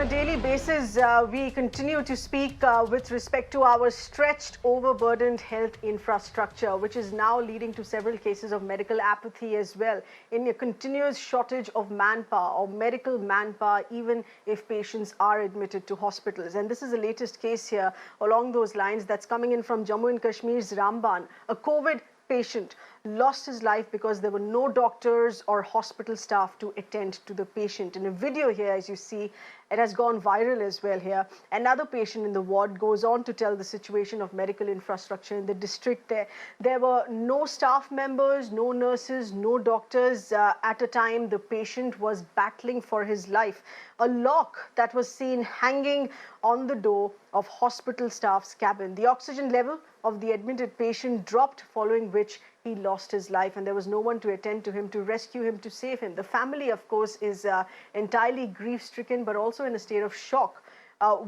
on a daily basis, we continue to speak with respect to our stretched, overburdened health infrastructure, which is now leading to several cases of medical apathy as well, in a continuous shortage of manpower or medical manpower, even if patients are admitted to hospitals. And this is the latest case here along those lines that's coming in from Jammu and Kashmir's Ramban. A COVID patient lost his life because there were no doctors or hospital staff to attend to the patient. In a video here, as you see, it has gone viral as well here. Another patient in the ward goes on to tell the situation of medical infrastructure in the district there. There were no staff members, no nurses, no doctors. At a time, the patient was battling for his life. A lock that was seen hanging on the door of hospital staff's cabin. The oxygen level of the admitted patient dropped, following which he lost his life, and there was no one to attend to him, to rescue him, to save him. The family, of course, is entirely grief-stricken, but also in a state of shock,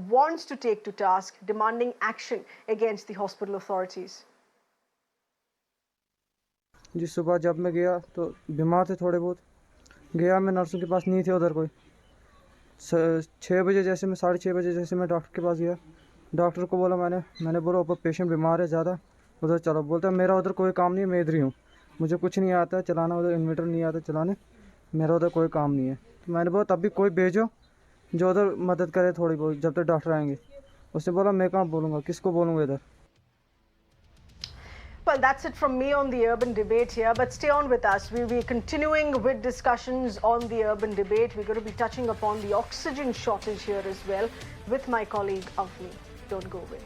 wants to take to task, demanding action against the hospital authorities. जी सुबह जब मैं गया तो बीमार थे थोड़े बहुत, गया मैं नर्सों के पास नहीं थे उधर कोई। 6 बजे जैसे मैं 6:30 बजे जैसे मैं डॉक्टर के पास गया, डॉक्टर को बोला मैंने बोला ऊपर पेशेंट बीमार है ज़्यादा, उधर चलो। बोलता है मेरा उधर कोई काम नहीं है, मैं इधर ही हूँ, मुझे कुछ नहीं आता है चलाना, उधर इन्वर्टर नहीं आता चलाने, मेरा उधर कोई काम नहीं है। तो मैंने बोला तब भी कोई भेजो जो उधर मदद करे थोड़ी बहुत, जब तक डॉक्टर आएंगे। उसने बोला मैं कहाँ बोलूँगा, किसको बोलूँगा इधर। Well, that's it from me on the urban debate here, but stay on with us. We'll be continuing with discussions on the urban debate. We're going to be touching upon the oxygen shortage here as well with my colleague Avni. Don't go away.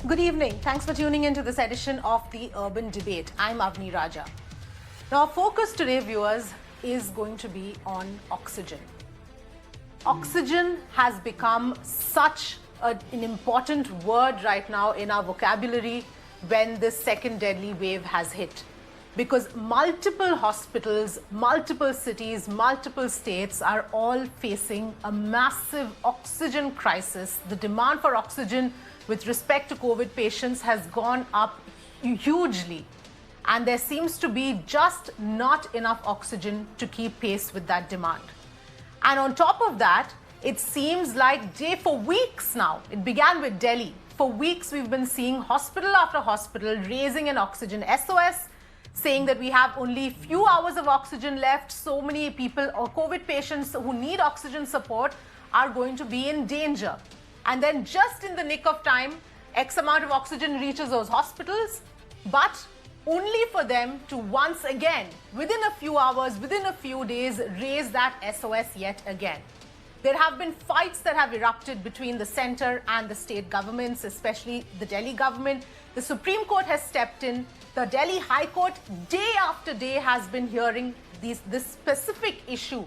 Good evening. Thanks for tuning into this edition of the Urban Debate. I'm Avni Raja. Now, our focus today, viewers, is going to be on oxygen. Oxygen has become such an important word right now in our vocabulary when this second deadly wave has hit. Because multiple hospitals, multiple cities, multiple states are all facing a massive oxygen crisis. The demand for oxygen with respect to COVID patients has gone up hugely. And there seems to be just not enough oxygen to keep pace with that demand. And on top of that, it seems like for weeks now, it began with Delhi. For weeks, we've been seeing hospital after hospital raising an oxygen SOS, saying that we have only few hours of oxygen left. So many people or COVID patients who need oxygen support are going to be in danger. And then just in the nick of time, X amount of oxygen reaches those hospitals, but only for them to once again, within a few hours, within a few days, raise that SOS yet again. There have been fights that have erupted between the center and the state governments, especially the Delhi government. The Supreme Court has stepped in. The Delhi High Court, day after day, has been hearing this specific issue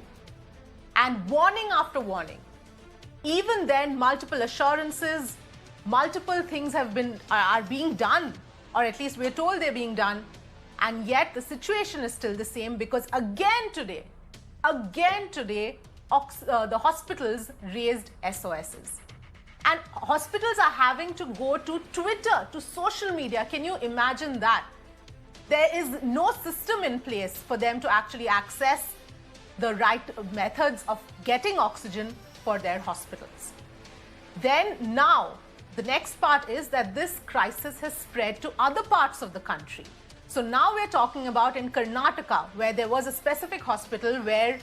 and warning after warning. Even then, multiple assurances, multiple things are being done, or at least we're told they're being done, and yet the situation is still the same because again today, the hospitals raised SOSs. And hospitals are having to go to Twitter, to social media. Can you imagine that? There is no system in place for them to actually access the right methods of getting oxygen for their hospitals. Then now, the next part is that this crisis has spread to other parts of the country. So now we're talking about in Karnataka, where there was a specific hospital where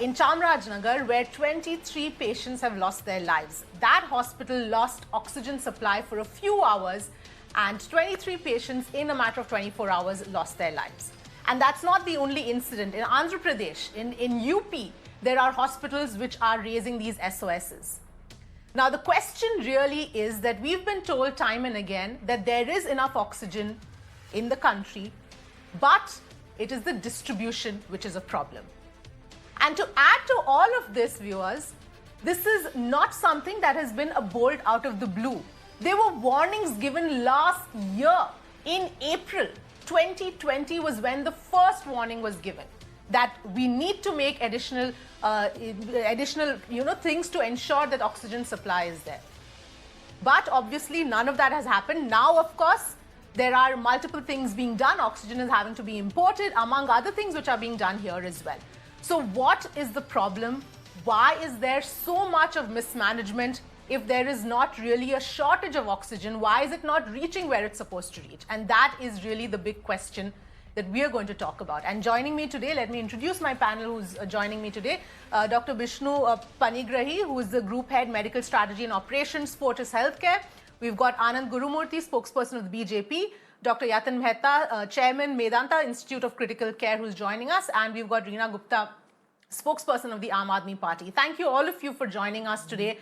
in Chamarajanagar, where 23 patients have lost their lives. That hospital lost oxygen supply for a few hours, and 23 patients in a matter of 24 hours lost their lives. And that's not the only incident. In Andhra Pradesh, in UP, there are hospitals which are raising these SOSs. Now, the question really is that we've been told time and again that there is enough oxygen in the country, but it is the distribution which is a problem. And to add to all of this, viewers, this is not something that has been a bolt out of the blue. There were warnings given last year in April 2020 was when the first warning was given that we need to make additional things to ensure that oxygen supply is there. But obviously none of that has happened. Now, of course, there are multiple things being done. Oxygen is having to be imported, among other things which are being done here as well. So what is the problem? Why is there so much of mismanagement? If there is not really a shortage of oxygen, why is it not reaching where it's supposed to reach? And that is really the big question that we are going to talk about. And joining me today, let me introduce my panel who's joining me today. Dr. Bishnu Panigrahi, who is the Group Head, Medical Strategy and Operations, Fortis Healthcare. We've got Anand Gurumurthy, spokesperson of the BJP. Dr. Yatan Mehta, Chairman, Medanta Institute of Critical Care, who's joining us. And we've got Reena Gupta, spokesperson of the Aam Aadmi Party. Thank you, all of you, for joining us today.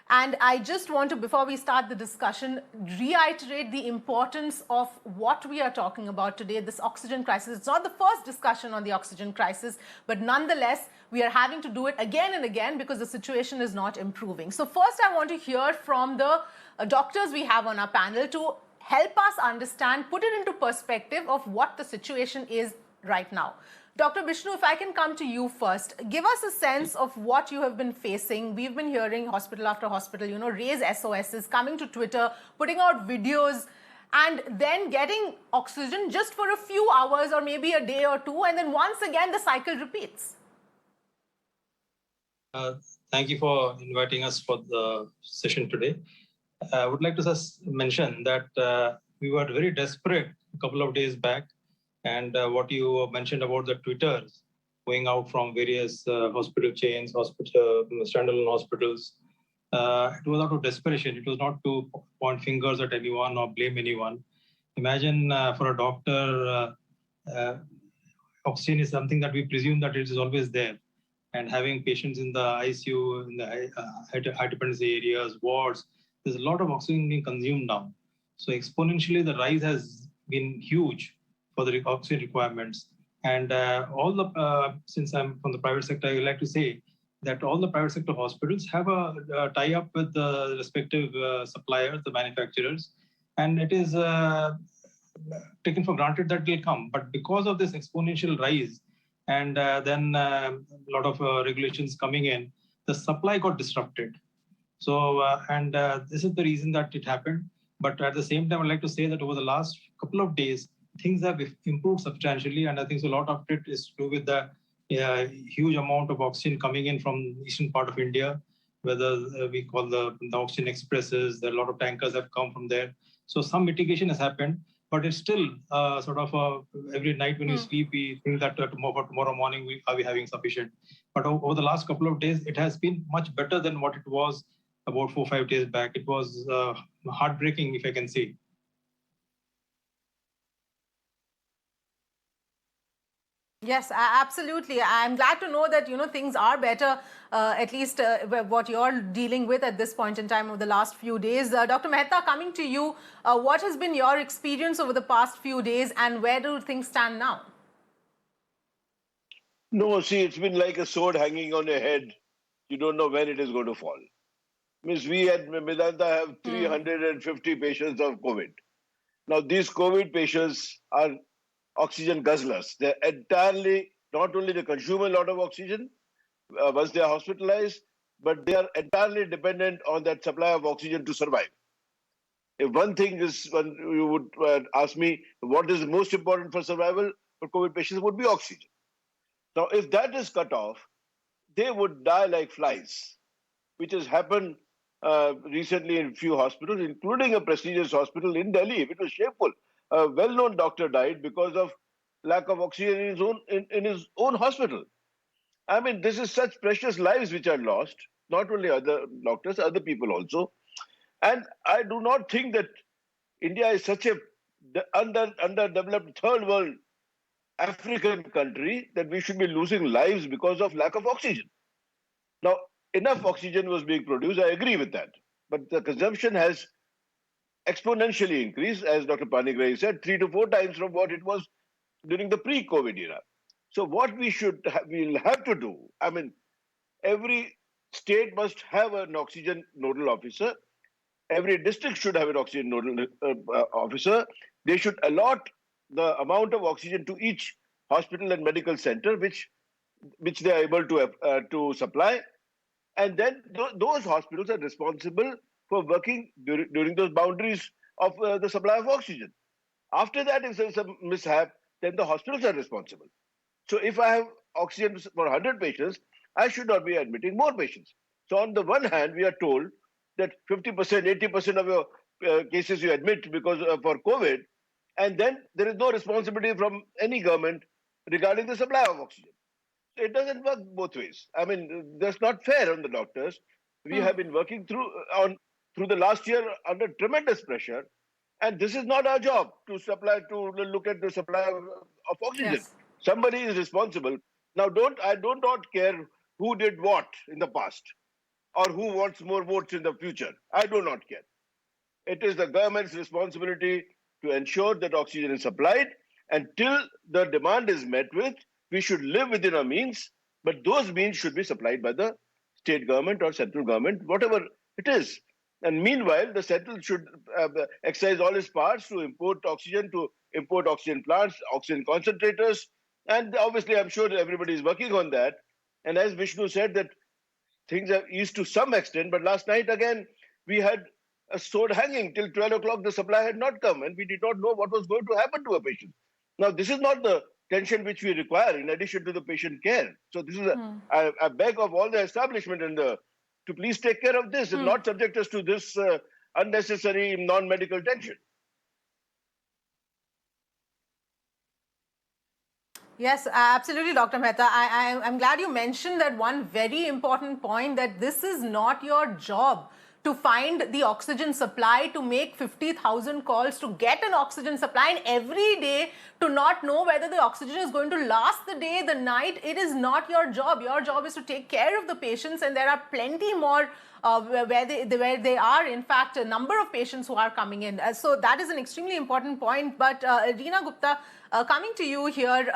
And I just want to, before we start the discussion, reiterate the importance of what we are talking about today, this oxygen crisis. It's not the first discussion on the oxygen crisis, but nonetheless, we are having to do it again and again because the situation is not improving. So first, I want to hear from the doctors we have on our panel to help us understand, put it into perspective of what the situation is right now. Dr. Bishnu, if I can come to you first, give us a sense of what you have been facing. We've been hearing hospital after hospital, raise SOSs, coming to Twitter, putting out videos, and then getting oxygen just for a few hours or maybe a day or two, and then once again the cycle repeats. Thank you for inviting us for the session today. I would like to just mention that we were very desperate a couple of days back. And what you mentioned about the Twitters going out from various hospital chains, standalone hospitals, it was out of desperation. It was not to point fingers at anyone or blame anyone. Imagine for a doctor, oxygen is something that we presume that it is always there. And having patients in the ICU, in the high dependency areas, wards, there's a lot of oxygen being consumed now. So exponentially, the rise has been huge for the oxygen requirements. And since I'm from the private sector, I would like to say that all the private sector hospitals have a tie-up with the respective suppliers, the manufacturers, and it is taken for granted that they'll come. But because of this exponential rise and then a lot of regulations coming in, the supply got disrupted. So, this is the reason that it happened. But at the same time, I'd like to say that over the last couple of days, things have improved substantially. And I think a lot of it is to do with the huge amount of oxygen coming in from the eastern part of India, whether we call the oxygen expresses, there are a lot of tankers have come from there. So some mitigation has happened, but it's still every night when you sleep, we think that tomorrow morning are we having sufficient. But over the last couple of days, it has been much better than what it was about 4 or 5 days back. It was heartbreaking, if I can say. Yes, absolutely. I'm glad to know that, things are better, at least what you're dealing with at this point in time over the last few days. Dr. Mehta, coming to you, what has been your experience over the past few days and where do things stand now? No, see, it's been like a sword hanging on your head. You don't know when it is going to fall. Means we at Medanta have 350 patients of COVID. Now, these COVID patients are oxygen guzzlers. They're entirely, not only they consume a lot of oxygen once they are hospitalized, but they are entirely dependent on that supply of oxygen to survive. If one thing is, when you would ask me, what is most important for survival for COVID patients would be oxygen. Now, if that is cut off, they would die like flies, which has happened recently in few hospitals, including a prestigious hospital in Delhi. It was shameful. A well-known doctor died because of lack of oxygen in his own hospital. I mean, this is such precious lives which are lost, not only other doctors, other people also. And I do not think that India is such a underdeveloped third world African country that we should be losing lives because of lack of oxygen. Now, enough oxygen was being produced, I agree with that. But the consumption has exponentially increased, as Dr. Panigrahi said, 3 to 4 times from what it was during the pre-COVID era. So what we'll have to do, I mean, every state must have an oxygen nodal officer. Every district should have an oxygen nodal officer. They should allot the amount of oxygen to each hospital and medical center which they are able to supply. And then those hospitals are responsible for working during those boundaries of the supply of oxygen. After that, if there's a mishap, then the hospitals are responsible. So if I have oxygen for 100 patients, I should not be admitting more patients. So on the one hand, we are told that 50%, 80% of your cases you admit because for COVID, and then there is no responsibility from any government regarding the supply of oxygen. It doesn't work both ways. I mean, that's not fair on the doctors. We have been working through the last year under tremendous pressure, and this is not our job to look at the supply of oxygen. Yes. Somebody is responsible. Now, I do not care who did what in the past or who wants more votes in the future. I do not care. It is the government's responsibility to ensure that oxygen is supplied. Until the demand is met with, we should live within our means, but those means should be supplied by the state government or central government, whatever it is. And meanwhile, the central should exercise all its powers to import oxygen plants, oxygen concentrators. And obviously, I'm sure everybody is working on that. And as Vishnu said, that things have eased to some extent, but last night again, we had a sword hanging till 12 o'clock. The supply had not come, and we did not know what was going to happen to a patient. Now, this is not the tension which we require in addition to the patient care. So this is I beg of all the establishment to please take care of this and not subject us to this unnecessary non-medical tension. Yes, absolutely, Dr. Mehta. I'm glad you mentioned that one very important point, that this is not your job to find the oxygen supply, to make 50,000 calls to get an oxygen supply, and every day to not know whether the oxygen is going to last the day, the night. It is not your job. Your job is to take care of the patients, and there are plenty more where they are, in fact, a number of patients who are coming in. So that is an extremely important point. But Reena Gupta, coming to you here,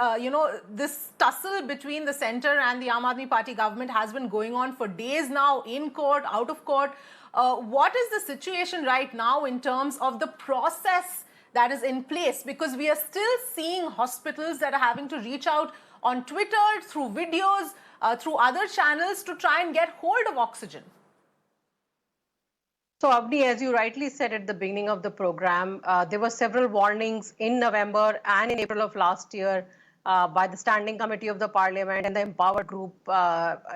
this tussle between the centre and the Aam Aadmi Party government has been going on for days now, in court, out of court. What is the situation right now in terms of the process that is in place? Because we are still seeing hospitals that are having to reach out on Twitter, through videos, through other channels to try and get hold of oxygen. So, Avni, as you rightly said at the beginning of the program, there were several warnings in November and in April of last year by the Standing Committee of the Parliament and the Empowered Group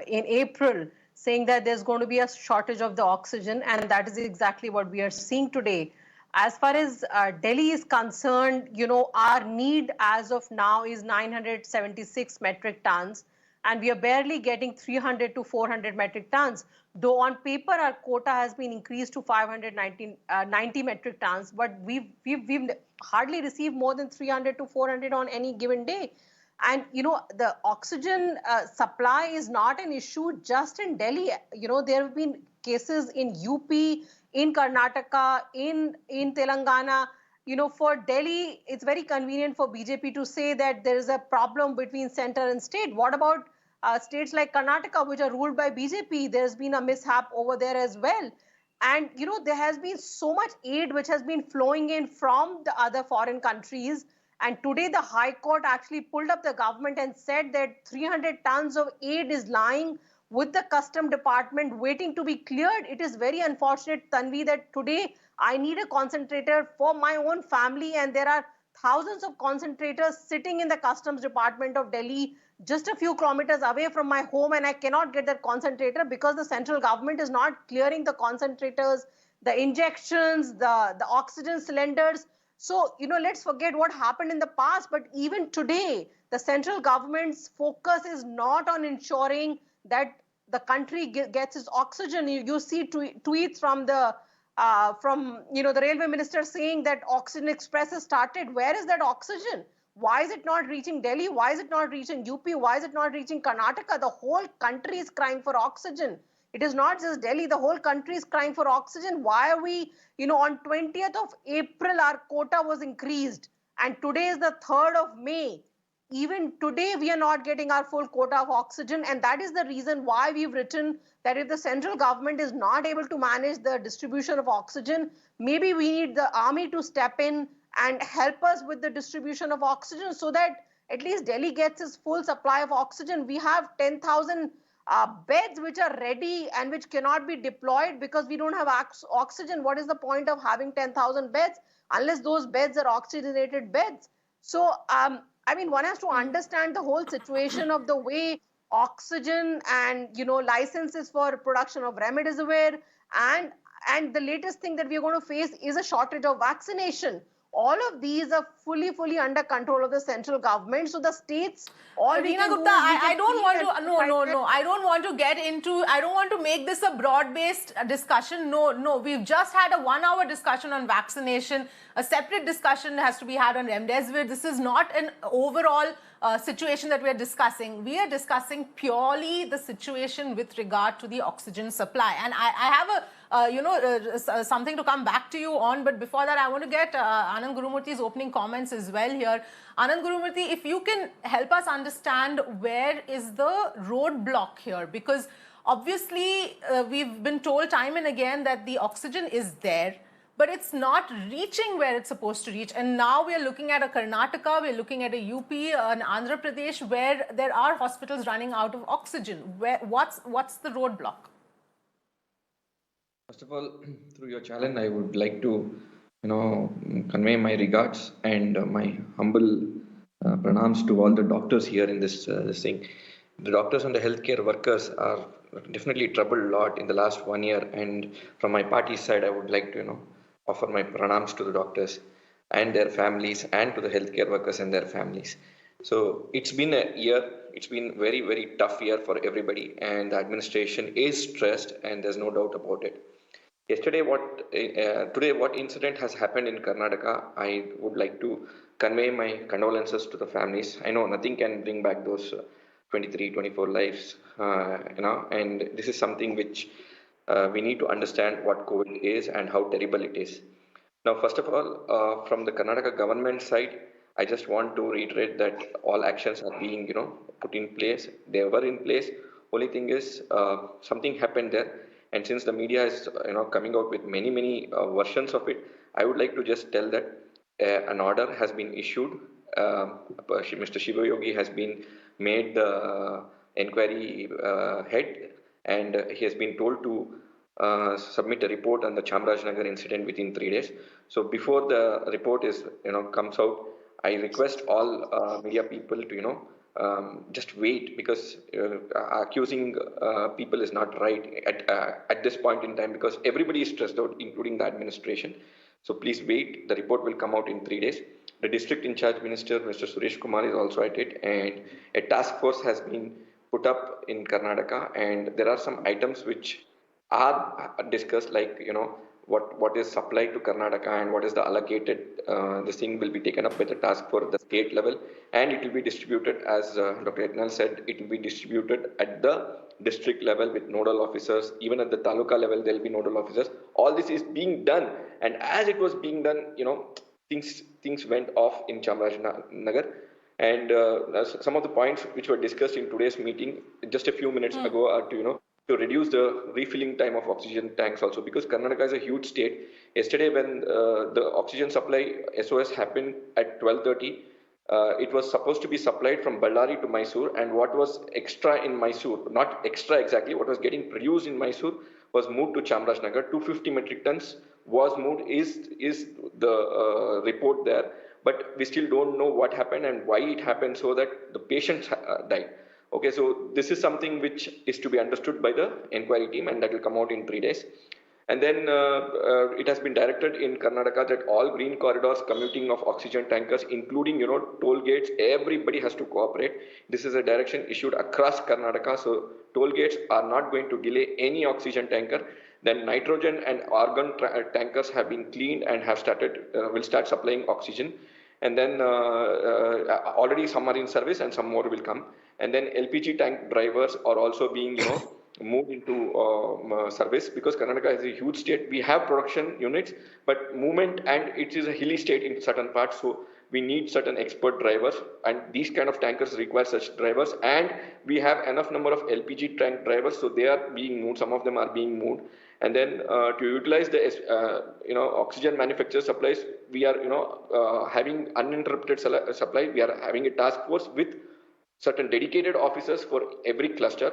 in April, saying that there's going to be a shortage of the oxygen, and that is exactly what we are seeing today. As far as Delhi is concerned, our need as of now is 976 metric tons, and we are barely getting 300 to 400 metric tons. Though on paper our quota has been increased to 590 metric tons, but we've hardly received more than 300 to 400 on any given day. And the oxygen supply is not an issue just in Delhi. There have been cases in UP, in Karnataka, in Telangana. For Delhi, it's very convenient for BJP to say that there is a problem between center and state. What about states like Karnataka, which are ruled by BJP? There's been a mishap over there as well. And, there has been so much aid which has been flowing in from the other foreign countries. And today the High Court actually pulled up the government and said that 300 tons of aid is lying with the Custom Department waiting to be cleared. It is very unfortunate, Tanvi, that today I need a concentrator for my own family, and there are thousands of concentrators sitting in the Customs Department of Delhi just a few kilometers away from my home, and I cannot get that concentrator because the central government is not clearing the concentrators, the injections, the oxygen cylinders. So, let's forget what happened in the past, but even today, the central government's focus is not on ensuring that the country gets its oxygen. You see tweets from the railway minister saying that Oxygen Express has started. Where is that oxygen? Why is it not reaching Delhi? Why is it not reaching UP? Why is it not reaching Karnataka? The whole country is crying for oxygen. It is not just Delhi. The whole country is crying for oxygen. Why are we, on 20th of April, our quota was increased. And today is the 3rd of May. Even today, we are not getting our full quota of oxygen. And that is the reason why we've written that if the central government is not able to manage the distribution of oxygen, maybe we need the army to step in and help us with the distribution of oxygen so that at least Delhi gets its full supply of oxygen. We have 10,000 beds which are ready and which cannot be deployed because we don't have oxygen. What is the point of having 10,000 beds unless those beds are oxygenated beds? So, one has to understand the whole situation of the way oxygen and, licenses for production of remdesivir and the latest thing that we are going to face is a shortage of vaccination. All of these are fully under control of the central government. So the states, all Reena Gupta, I don't want to, I don't want to get into, I don't want to make this a broad-based discussion. No, we've just had a 1-hour discussion on vaccination. A separate discussion has to be had on remdesivir. This is not an overall situation that we're discussing. We are discussing purely the situation with regard to the oxygen supply. And I have something to come back to you on, but before that I want to get Anand Gurumurthy's opening comments as well here. Anand Gurumurthy, if you can help us understand where is the roadblock here, because obviously we've been told time and again that the oxygen is there, but it's not reaching where it's supposed to reach. And now we are looking at a Karnataka, we're looking at a UP, an Andhra Pradesh, where there are hospitals running out of oxygen. What's the roadblock? First of all, through your challenge, I would like to, convey my regards and my humble pranams to all the doctors here in this thing. The doctors and the healthcare workers are definitely troubled a lot in the last 1 year. And from my party side, I would like to, offer my pranams to the doctors and their families and to the healthcare workers and their families. So it's been a year. It's been very, very tough year for everybody, and the administration is stressed, and there's no doubt about it. Today, what incident has happened in Karnataka, I would like to convey my condolences to the families. I know nothing can bring back those 23, 24 lives, and this is something which we need to understand what COVID is and how terrible it is. Now, first of all, from the Karnataka government side, I just want to reiterate that all actions are being, put in place. They were in place. Only thing is, something happened there, and since the media is, coming out with many versions of it, I would like to just tell that an order has been issued. Mr. Shiva Yogi has been made the inquiry head, and he has been told to submit a report on the Chamarajanagar incident within 3 days. So before the report is comes out, I request all media people to just wait, because accusing people is not right at this point in time, because everybody is stressed out, including the administration. So please wait. The report will come out in 3 days. The district in charge minister, Mr. Suresh Kumar, is also at it, and a task force has been put up in Karnataka, and there are some items which are discussed, like what is supplied to Karnataka and what is the allocated. This thing will be taken up with the task for the state level, and it will be distributed, as Dr. Etnal said, it will be distributed at the district level with nodal officers. Even at the taluka level, there will be nodal officers. All this is being done, and as it was being done, things went off in Chamarajanagar. And some of the points which were discussed in today's meeting just a few minutes ago are to reduce the refilling time of oxygen tanks also, because Karnataka is a huge state. Yesterday, when the oxygen supply SOS happened at 12:30, it was supposed to be supplied from Ballari to Mysore, and what was extra in Mysore, not extra exactly, what was getting produced in Mysore was moved to Chamarajanagar. 250 metric tons was moved, is the report there, but we still don't know what happened and why it happened, so that the patients died. Okay, so this is something which is to be understood by the inquiry team, and that will come out in 3 days. And then it has been directed in Karnataka that all green corridors commuting of oxygen tankers, including toll gates, everybody has to cooperate. This is a direction issued across Karnataka, so toll gates are not going to delay any oxygen tanker. Then nitrogen and argon tankers have been cleaned and have started, will start supplying oxygen. And then already some are in service and some more will come. And then LPG tank drivers are also being, moved into service, because Karnataka is a huge state. We have production units, but movement, and it is a hilly state in certain parts, so we need certain expert drivers, and these kind of tankers require such drivers. And we have enough number of LPG tank drivers, so they are being moved. Some of them are being moved. And then to utilize the oxygen manufacturer supplies, we are having uninterrupted supply. We are having a task force with certain dedicated officers for every cluster.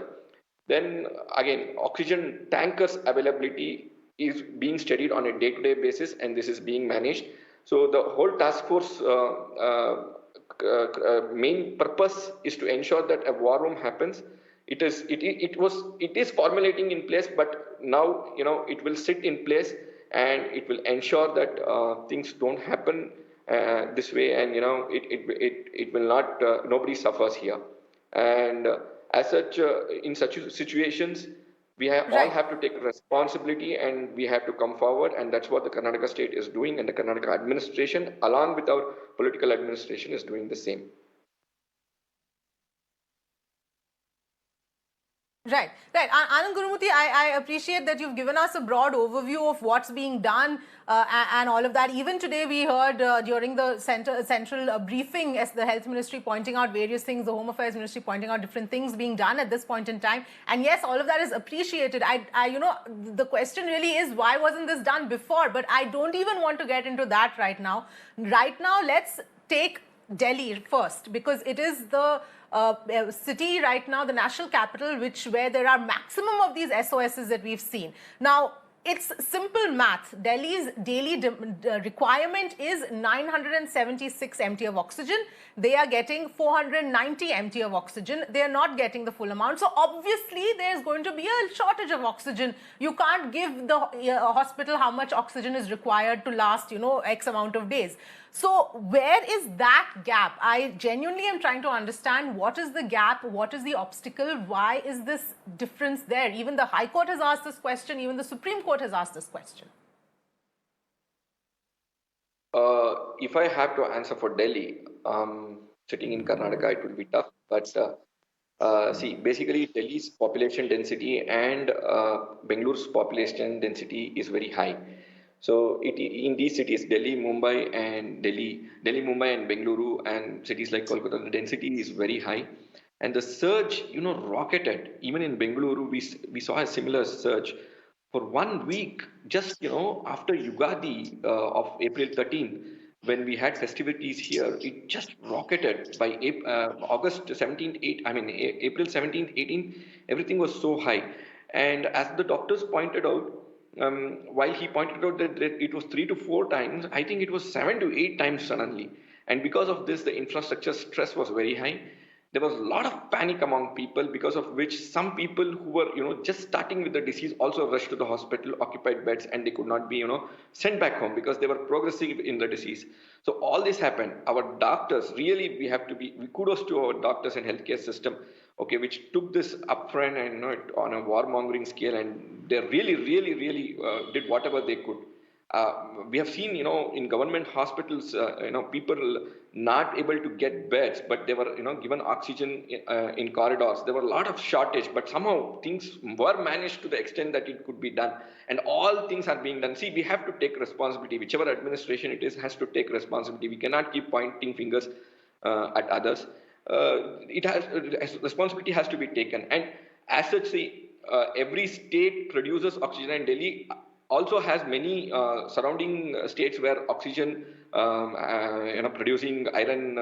Then again, oxygen tankers availability is being studied on a day-to-day basis, and this is being managed. So the whole task force main purpose is to ensure that a war room happens. It is formulating in place, but now it will sit in place, and it will ensure that things don't happen this way, and it will not, nobody suffers here. And as such, in such situations, we all have to take responsibility, and we have to come forward, and that's what the Karnataka state is doing, and the Karnataka administration, along with our political administration, is doing the same. Right. Anand Gurumurthy, I appreciate that you've given us a broad overview of what's being done and all of that. Even today, we heard during the central briefing, as the Health Ministry pointing out various things, the Home Affairs Ministry pointing out different things being done at this point in time. And yes, all of that is appreciated. The question really is, why wasn't this done before? But I don't even want to get into that right now. Right now, let's take Delhi first, because it is the city right now, the national capital, where there are maximum of these SOSs that we've seen. Now, it's simple math. Delhi's daily requirement is 976 MT of oxygen. They are getting 490 MT of oxygen. They are not getting the full amount. So obviously, there's going to be a shortage of oxygen. You can't give the hospital how much oxygen is required to last, X amount of days. So where is that gap? I genuinely am trying to understand what is the gap, what is the obstacle, why is this difference there? Even the High Court has asked this question, even the Supreme Court has asked this question. If I have to answer for Delhi, sitting in Karnataka, it will be tough. But See, basically Delhi's population density and Bengalore's population density is very high. So in these cities, Delhi, Mumbai, and Mumbai, and Bengaluru, and cities like Kolkata, the density is very high, and the surge, rocketed. Even in Bengaluru, we saw a similar surge for 1 week, just after Yugadi of April 13. When we had festivities here, it just rocketed by August 17th, April 17th, 18th, everything was so high. And as the doctors pointed out, while he pointed out that it was 3 to 4 times, I think it was 7 to 8 times suddenly. And because of this, the infrastructure stress was very high. There was a lot of panic among people, because of which some people who were, just starting with the disease also rushed to the hospital, occupied beds, and they could not be, sent back home because they were progressive in the disease. So all this happened. Our doctors, really, we have to be kudos to our doctors and healthcare system, okay, which took this upfront and on a warmongering scale, and they really did whatever they could. We have seen, in government hospitals, people not able to get beds, but they were, given oxygen in corridors. There were a lot of shortage, but somehow things were managed to the extent that it could be done. And all things are being done. See, we have to take responsibility. Whichever administration it is has to take responsibility. We cannot keep pointing fingers at others. Responsibility has to be taken. And as such, see, every state produces oxygen, and Delhi also has many surrounding states where oxygen, producing iron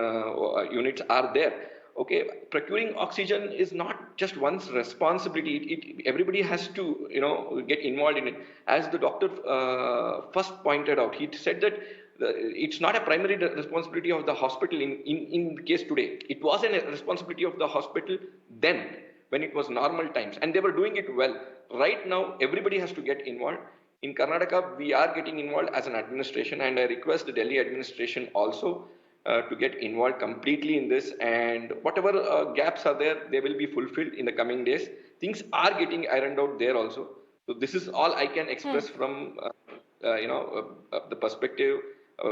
units are there. Okay, procuring oxygen is not just one's responsibility. Everybody has to, get involved in it. As the doctor first pointed out, he said that it's not a primary responsibility of the hospital in case today. It was a responsibility of the hospital then, when it was normal times, and they were doing it well. Right now, everybody has to get involved. In Karnataka, we are getting involved as an administration, and I request the Delhi administration also to get involved completely in this, and whatever gaps are there, they will be fulfilled in the coming days. Things are getting ironed out there also. So this is all I can express from the perspective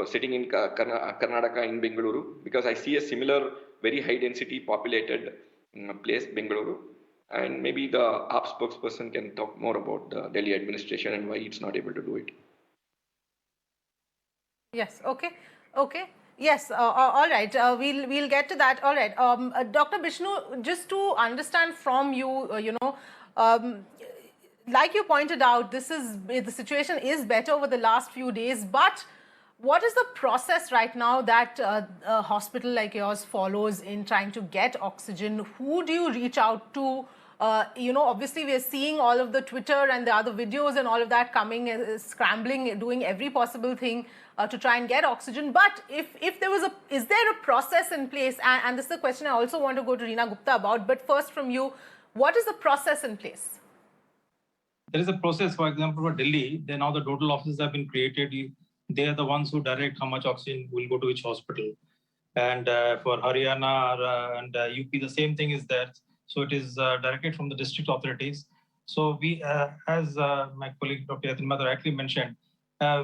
sitting in Karnataka in Bengaluru, because I see a similar very high density populated place, Bengaluru. And maybe the AAP spokesperson can talk more about the Delhi administration and why it's not able to do it. Yes. Okay. Yes. All right. We'll get to that. All right. Dr. Bishnu, just to understand from you, like you pointed out, the situation is better over the last few days. But what is the process right now that a hospital like yours follows in trying to get oxygen? Who do you reach out to? Obviously we are seeing all of the Twitter and the other videos and all of that coming, scrambling, doing every possible thing to try and get oxygen. But if there was is there a process in place? And this is a question I also want to go to Reena Gupta about. But first from you, what is the process in place? There is a process, for example, for Delhi, then now the nodal offices have been created. They are the ones who direct how much oxygen will go to each hospital. And for Haryana and UP, the same thing is there. So it is directed from the district authorities. So we, as my colleague Dr. Yatin Mehta rightly mentioned,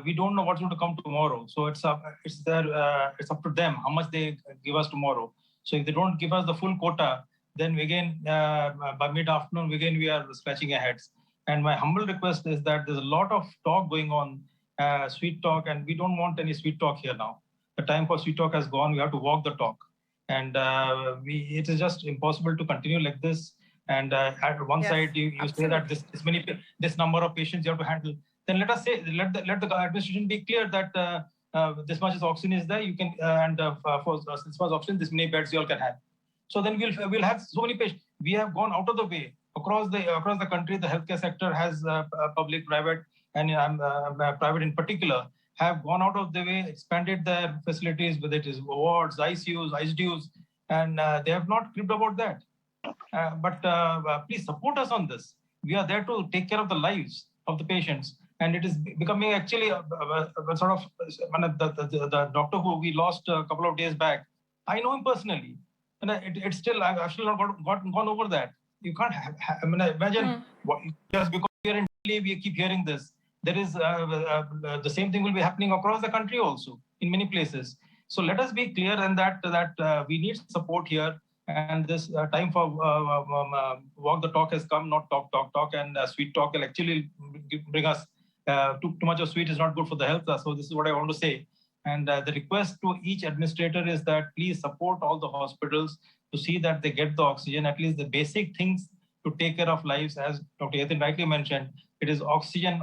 we don't know what's going to come tomorrow. So it's up to them how much they give us tomorrow. So if they don't give us the full quota, then again by mid-afternoon again we are scratching our heads. And my humble request is that there's a lot of talk going on, sweet talk, and we don't want any sweet talk here now. The time for sweet talk has gone. We have to walk the talk. And it is just impossible to continue like this. And at one side, you say that this number of patients you have to handle. Then let us say, let the administration be clear that this much oxygen is there. You can for this much oxygen, this many beds you all can have. So then we'll have so many patients. We have gone out of the way across the country. The healthcare sector has public, private, and private in particular, have gone out of the way, expanded their facilities, whether it is wards, ICUs, ICDUs, and they have not cribbed about that. But please support us on this. We are there to take care of the lives of the patients. And it is becoming actually a sort of the doctor who we lost a couple of days back. I know him personally. And it's still, I've still not gone over that. You can't imagine just because we are in Delhi, we keep hearing this. There is the same thing will be happening across the country also in many places. So let us be clear in that we need support here. And this time for walk the talk has come, not talk. And sweet talk will actually bring us too much of sweet is not good for the health. So this is what I want to say. And the request to each administrator is that please support all the hospitals to see that they get the oxygen, at least the basic things to take care of lives. As Dr. Yatin rightly mentioned, it is oxygen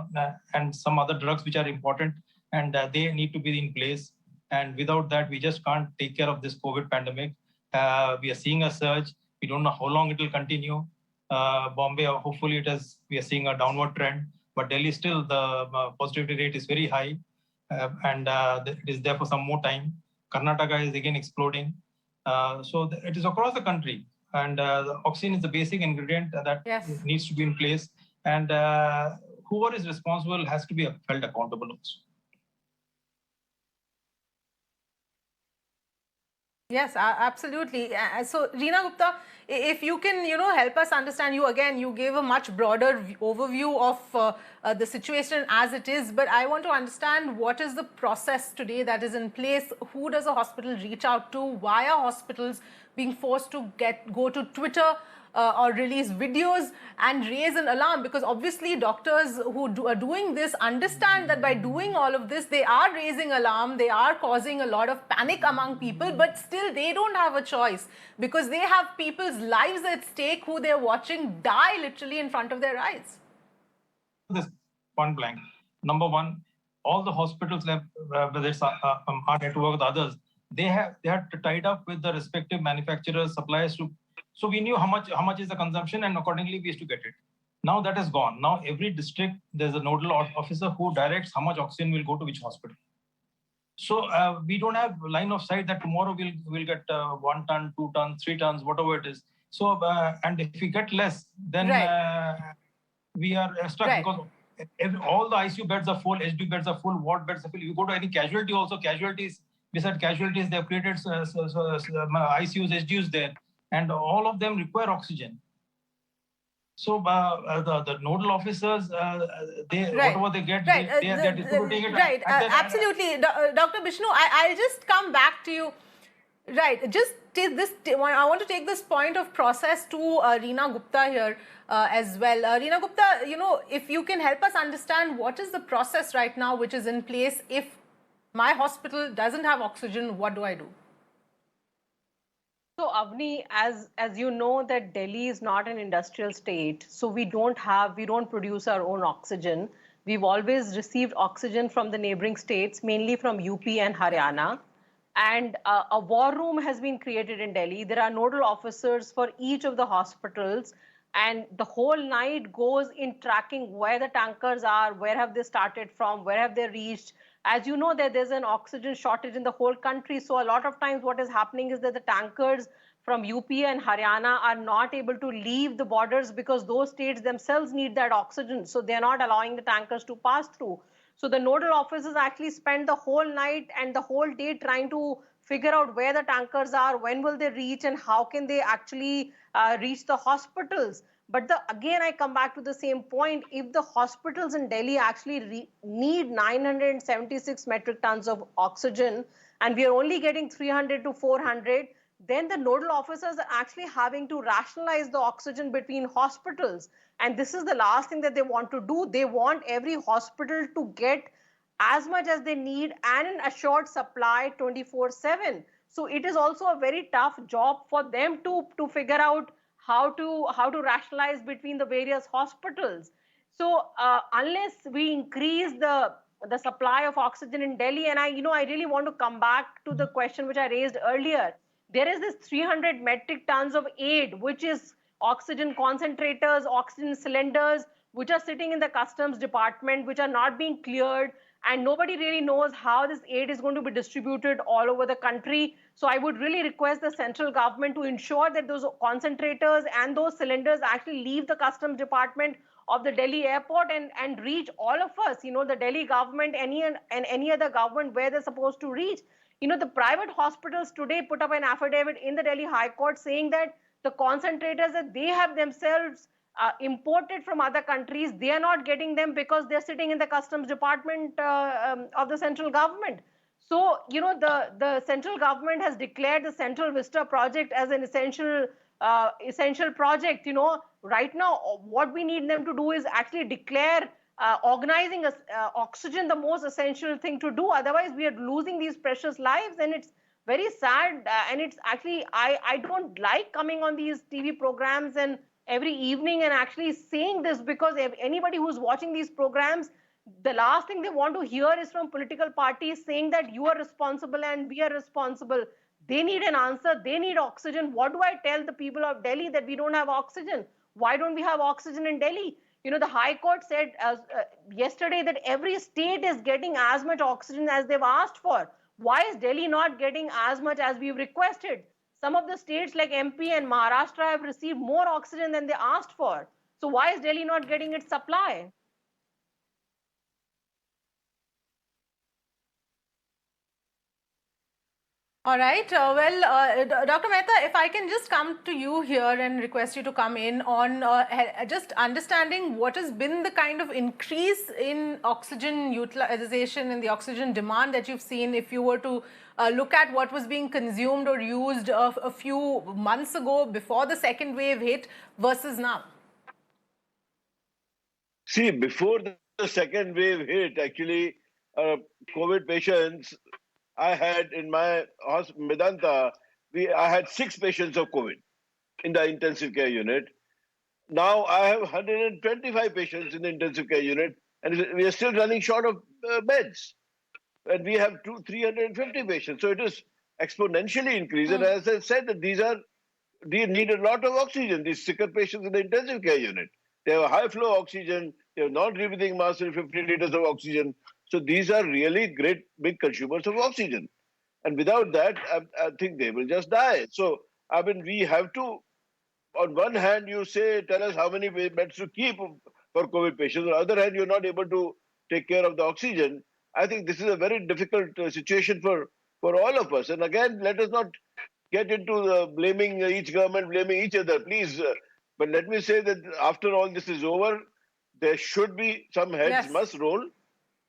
and some other drugs which are important, and they need to be in place. And without that, we just can't take care of this COVID pandemic. We are seeing a surge. We don't know how long it will continue. Bombay, hopefully we are seeing a downward trend, but Delhi still the positivity rate is very high, and it is there for some more time. Karnataka is again exploding. So it is across the country, and the oxygen is the basic ingredient that needs to be in place. And whoever is responsible has to be held accountable also. Yes, absolutely. So, Reena Gupta, if you can, help us understand, you gave a much broader overview of the situation as it is, but I want to understand what is the process today that is in place? Who does a hospital reach out to? Why are hospitals being forced to go to Twitter or release videos and raise an alarm? Because obviously doctors who are doing this understand that by doing all of this, they are raising alarm, they are causing a lot of panic among people, but still they don't have a choice because they have people's lives at stake who they're watching die literally in front of their eyes. This point blank. Number one, all the hospitals, whether it's our network or others, they had tied up with the respective manufacturers, suppliers to. So we knew how much is the consumption, and accordingly we used to get it. Now that has gone. Now every district, there's a nodal officer who directs how much oxygen will go to which hospital. So we don't have line of sight that tomorrow we'll get 1 ton, 2 tons, 3 tons, whatever it is. So and if we get less, then we are stuck because all the ICU beds are full, HDU beds are full, ward beds are full. You go to any casualty also, beside casualties, they've created ICUs, HDUs there. And all of them require oxygen. So the nodal officers, whatever they get, they're distributing it. Right, absolutely. Dr. Bishnu, I'll just come back to you. Right, just take this. I want to take this point of process to Reena Gupta here as well. Reena Gupta, if you can help us understand what is the process right now which is in place. If my hospital doesn't have oxygen, what do I do? So Avni, as you know that Delhi is not an industrial state, so we don't produce our own oxygen. We've always received oxygen from the neighboring states, mainly from UP and Haryana. And a war room has been created in Delhi. There are nodal officers for each of the hospitals, and the whole night goes in tracking where the tankers are, where have they started from, where have they reached. As you know, that there's an oxygen shortage in the whole country. So a lot of times what is happening is that the tankers from UP and Haryana are not able to leave the borders because those states themselves need that oxygen. So they're not allowing the tankers to pass through. So the nodal officers actually spend the whole night and the whole day trying to figure out where the tankers are, when will they reach, and how can they actually reach the hospitals. But again, I come back to the same point. If the hospitals in Delhi actually need 976 metric tons of oxygen, and we are only getting 300 to 400, then the nodal officers are actually having to rationalize the oxygen between hospitals. And this is the last thing that they want to do. They want every hospital to get as much as they need and an assured supply 24/7. So it is also a very tough job for them to figure out how to rationalize between the various hospitals. So unless we increase the supply of oxygen in Delhi, and I really want to come back to the question which I raised earlier. There is this 300 metric tons of aid, which is oxygen concentrators, oxygen cylinders, which are sitting in the customs department, which are not being cleared. And nobody really knows how this aid is going to be distributed all over the country. So I would really request the central government to ensure that those concentrators and those cylinders actually leave the customs department of the Delhi airport and reach all of us, the Delhi government, any other government where they're supposed to reach. The private hospitals today put up an affidavit in the Delhi High Court saying that the concentrators that they have themselves imported from other countries, they are not getting them because they're sitting in the customs department of the central government. So, the central government has declared the Central Vista project as an essential project. Right now, what we need them to do is actually declare organizing oxygen the most essential thing to do. Otherwise, we are losing these precious lives, and it's very sad. And it's actually, I don't like coming on these TV programs and every evening and actually saying this, because if anybody who's watching these programs, the last thing they want to hear is from political parties saying that you are responsible and we are responsible. They need an answer. They need oxygen. What do I tell the people of Delhi that we don't have oxygen? Why don't we have oxygen in Delhi? The High Court said yesterday that every state is getting as much oxygen as they've asked for. Why is Delhi not getting as much as we've requested? Some of the states like MP and Maharashtra have received more oxygen than they asked for. So why is Delhi not getting its supply? All right. Dr. Mehta, if I can just come to you here and request you to come in on just understanding what has been the kind of increase in oxygen utilization and the oxygen demand that you've seen, if you were to look at what was being consumed or used a few months ago before the second wave hit versus now. See, before the second wave hit, actually, COVID patients, I had in my hospital, Medanta, I had 6 patients of COVID in the intensive care unit. Now I have 125 patients in the intensive care unit, and we are still running short of beds. And we have 350 patients. So it is exponentially increased. And as I said, that these need a lot of oxygen, these sicker patients in the intensive care unit. They have high flow oxygen, they have non-breathing mask and 50 liters of oxygen. So these are really great big consumers of oxygen. And without that, I think they will just die. So, I mean, we have to, on one hand, you say, tell us how many beds to keep for COVID patients. On the other hand, you're not able to take care of the oxygen. I think this is a very difficult situation for all of us. And again, let us not get into blaming each government, blaming each other, please. But let me say that after all this is over, there should be some heads must roll,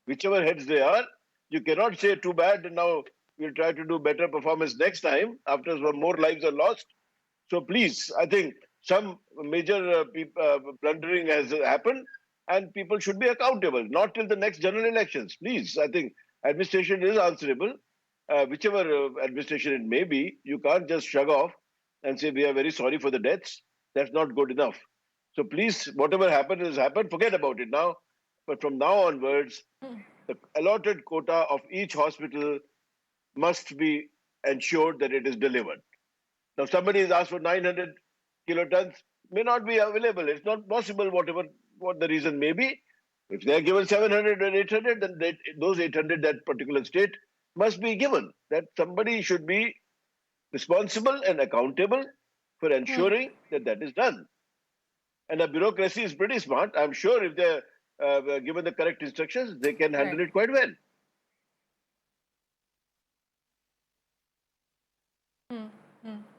whichever heads they are. You cannot say too bad and now we'll try to do better performance next time after more lives are lost. So please, I think some major plundering has happened and people should be accountable, not till the next general elections. Please, I think administration is answerable. Whichever administration it may be, you can't just shrug off and say, we are very sorry for the deaths. That's not good enough. So please, whatever happened has happened, forget about it now. But from now onwards, the allotted quota of each hospital must be ensured that it is delivered. Now, somebody has asked for 900 kilotons, may not be available. It's not possible, what the reason may be. If they are given 700 or 800, then those 800, that particular state, must be given. That somebody should be responsible and accountable for ensuring that is done. And the bureaucracy is pretty smart. I'm sure if they're given the correct instructions, they can handle it quite well.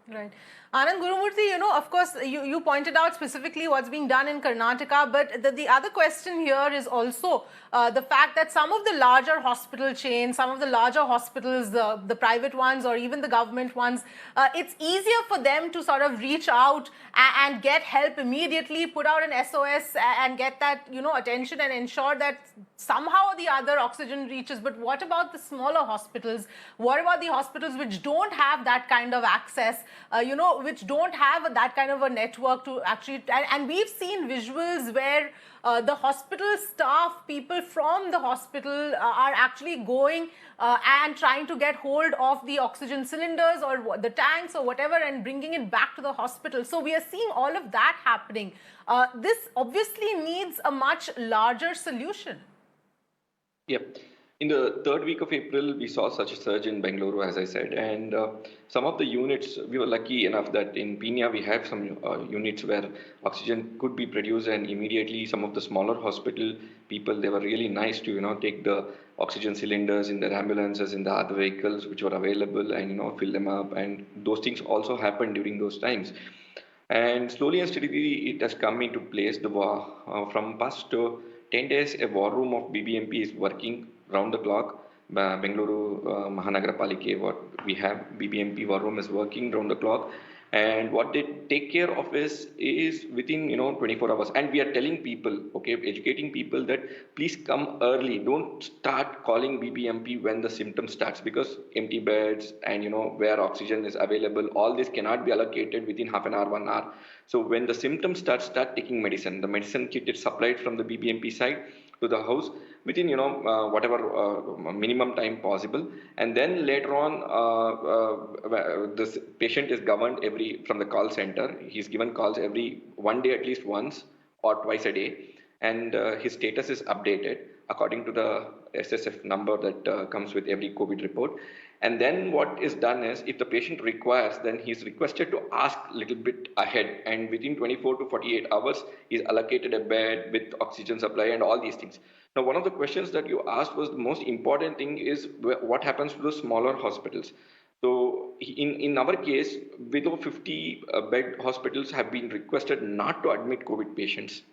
Right. Anand Gurumurthy, of course, you pointed out specifically what's being done in Karnataka, but the other question here is also the fact that some of the larger hospital chains, some of the larger hospitals, the private ones or even the government ones, it's easier for them to sort of reach out and get help immediately, put out an SOS and get that, attention and ensure that somehow or the other oxygen reaches. But what about the smaller hospitals? What about the hospitals which don't have that kind of access, which don't have that kind of a network to actually, and we've seen visuals where the hospital staff, people from the hospital are actually going and trying to get hold of the oxygen cylinders or the tanks or whatever and bringing it back to the hospital. So we are seeing all of that happening. This obviously needs a much larger solution. Yep. In the third week of April, we saw such a surge in Bengaluru, as I said, and some of the units, we were lucky enough that in Peenya, we have some units where oxygen could be produced, and immediately some of the smaller hospital people, they were really nice to, take the oxygen cylinders in their ambulances, in the other vehicles which were available and, fill them up. And those things also happened during those times. And slowly and steadily, it has come into place. From past 10 days, a war room of BBMP is working round the clock. Bengaluru Mahanagarapalikhe, what we have, BBMP war room is working round the clock. And what they take care of is within 24 hours. And we are telling people, okay, educating people that please come early. Don't start calling BBMP when the symptom starts, because empty beds and where oxygen is available, all this cannot be allocated within half an hour, 1 hour. So when the symptoms start taking medicine. The medicine kit is supplied from the BBMP side to the house within whatever minimum time possible, and then later on this patient is governed from the call center. He's given calls every 1 day, at least once or twice a day, and his status is updated according to the SSF number that comes with every COVID report. And then what is done is, if the patient requires, then he's requested to ask a little bit ahead, and within 24 to 48 hours is allocated a bed with oxygen supply and all these things. Now, one of the questions that you asked was the most important thing is what happens to the smaller hospitals. So in our case, below 50 bed hospitals have been requested not to admit COVID patients.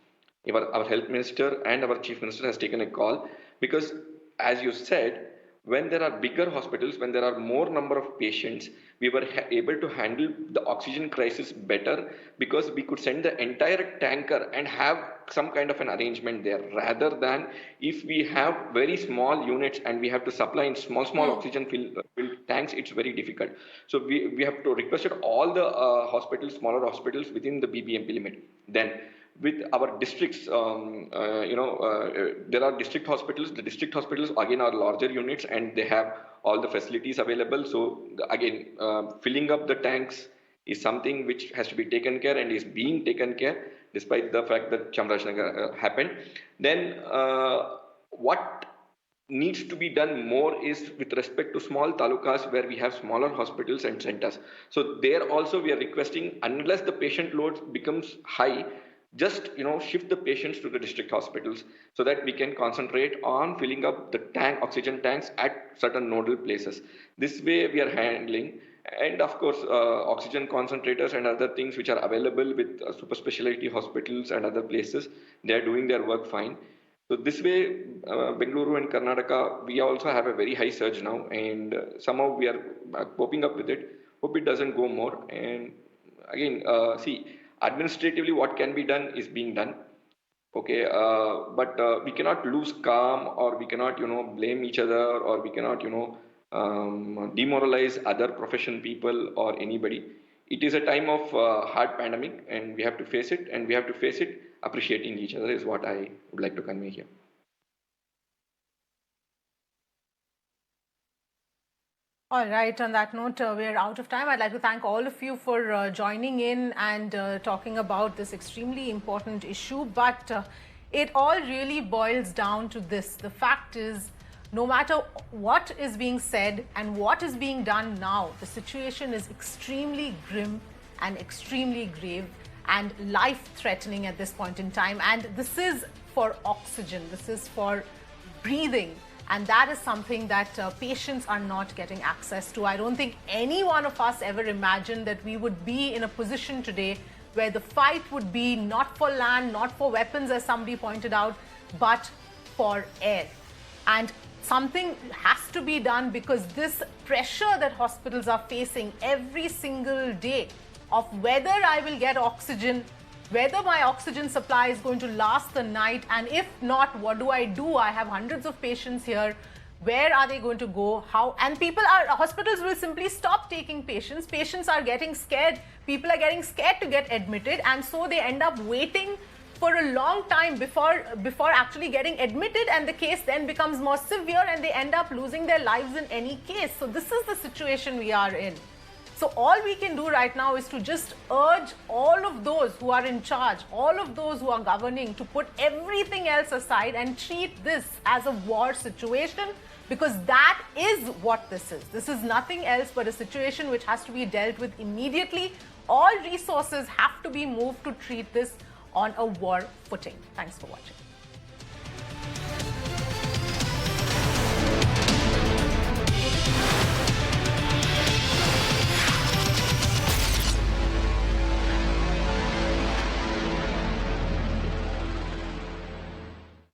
Our health minister and our chief minister has taken a call, because as you said, when there are bigger hospitals, when there are more number of patients, we were able to handle the oxygen crisis better, because we could send the entire tanker and have some kind of an arrangement there, rather than if we have very small units and we have to supply in small oxygen filled tanks, it's very difficult. So we have to request all the hospitals, smaller hospitals within the BBMP limit. Then with our districts, there are district hospitals. The district hospitals again are larger units and they have all the facilities available. So again, filling up the tanks is something which has to be taken care and is being taken care, despite the fact that Chamarajanagar happened. Then what needs to be done more is with respect to small talukas where we have smaller hospitals and centers. So there also we are requesting, unless the patient load becomes high, just shift the patients to the district hospitals so that we can concentrate on filling up the oxygen tanks at certain nodal places. This way we are handling. And of course, oxygen concentrators and other things which are available with super specialty hospitals and other places, they are doing their work fine. So this way, Bengaluru and Karnataka, we also have a very high surge now, and somehow we are coping up with it. Hope it doesn't go more. And again, administratively, what can be done is being done. Okay, but we cannot lose calm, or we cannot, blame each other, or we cannot, demoralize other profession people or anybody. It is a time of hard pandemic, and we have to face it, and we have to face it appreciating each other is what I would like to convey here. All right, on that note, we're out of time. I'd like to thank all of you for joining in and talking about this extremely important issue. But it all really boils down to this. The fact is, no matter what is being said and what is being done now, the situation is extremely grim and extremely grave and life-threatening at this point in time. And this is for oxygen. This is for breathing. And that is something that patients are not getting access to. I don't think any one of us ever imagined that we would be in a position today where the fight would be not for land, not for weapons, as somebody pointed out, but for air. And something has to be done, because this pressure that hospitals are facing every single day of whether I will get oxygen, whether my oxygen supply is going to last the night, and if not, what do? I have hundreds of patients here. Where are they going to go? How? And hospitals will simply stop taking patients. Patients are getting scared. People are getting scared to get admitted, and so they end up waiting for a long time before actually getting admitted, and the case then becomes more severe and they end up losing their lives in any case. So this is the situation we are in. So all we can do right now is to just urge all of those who are in charge, all of those who are governing, to put everything else aside and treat this as a war situation, because that is what this is. This is nothing else but a situation which has to be dealt with immediately. All resources have to be moved to treat this on a war footing. Thanks for watching.